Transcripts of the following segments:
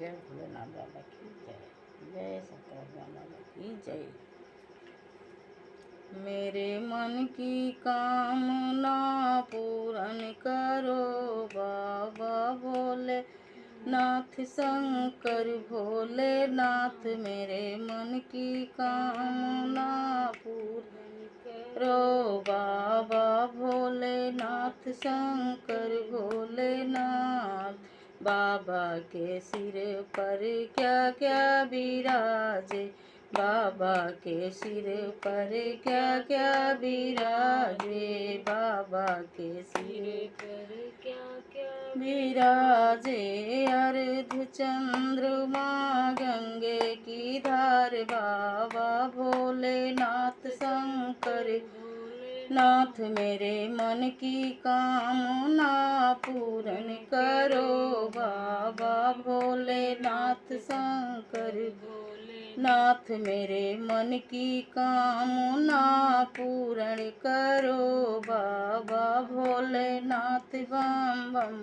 जय भोलेनाथ बाबा की जय। जय शंकर बाबा की जय। मेरे मन की कामना पूर्ण करो बाबा भोले नाथ शंकर भोलेनाथ। मेरे मन की कामना पूर्ण करो बाबा भोलेनाथ शंकर भोलेनाथ। बाबा के सिर पर क्या क्या विराजे, बाबा के सिर पर क्या क्या विराजे, बाबा के सिर पर क्या क्या विराजे। अर्ध चंद्रमा गंगे की धार बाबा भोलेनाथ शंकर नाथ। मेरे मन की कामना पूर्ण करो बाबा भोलेनाथ शंकर नाथ। मेरे मन की कामना पूर्ण करो बाबा भोलेनाथ। बम बम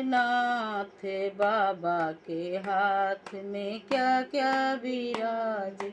नाथ। बाबा के हाथ में क्या क्या विराजे,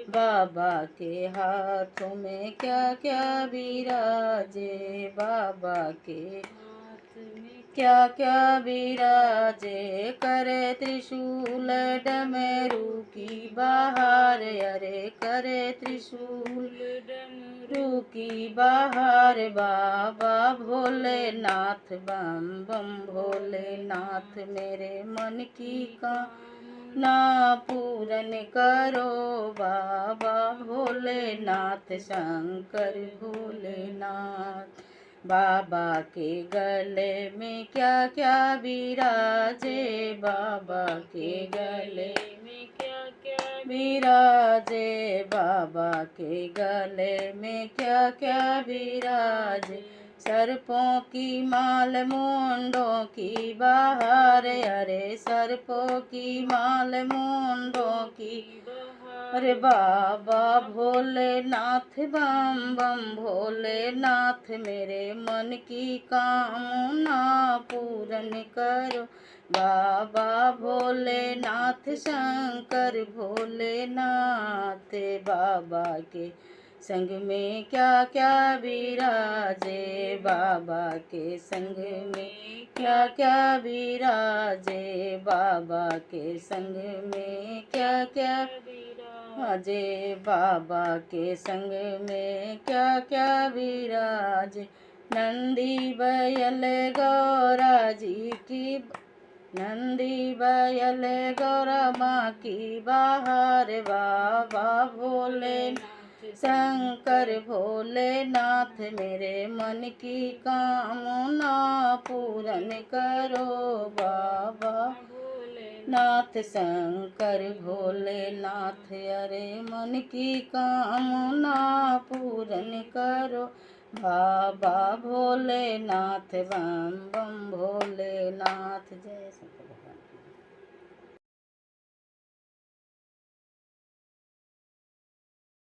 बाबा के हाथों में क्या क्या विराजे, बाबा के हाथ में क्या क्या विराजे। करे त्रिशूल डमरू की बहार, अरे करे त्रिशूल डमरू की बहार बाबा भोलेनाथ। बम बम भोलेनाथ। मेरे मन की कामना पूर्ण करो बाबा भोलेनाथ शंकर भोलेनाथ। बाबा के गले में क्या क्या विराजे, बाबा के गले में क्या क्या विराजे, बाबा के गले में क्या क्या विराजे। सर्पों की माल मुंडों की बहार, अरे सर्पों की माल मुंडों की अरे बाबा भोलेनाथ। बम बम भोलेनाथ। मेरे मन की कामना पूर्ण करो बाबा भोलेनाथ शंकर भोलेनाथ। बाबा के संग में क्या क्या विराजे, बाबा के संग में क्या क्या विराजे, बाबा के संग में क्या क्या विराजे, बाबा के संग में क्या क्या विराजे। नंदी बैल गौरा जी की, नंदी बैल गौरा माँ की बहार बाबा भोलेनाथ शंकर भोलेनाथ। मेरे मन की कामना पूर्ण करो बाबा नाथ शंकर भोलेनाथ। अरे मन की कामना पूर्ण करो बाबा भोलेनाथ। बम बम भोलेनाथ। जय शंकर भगवान।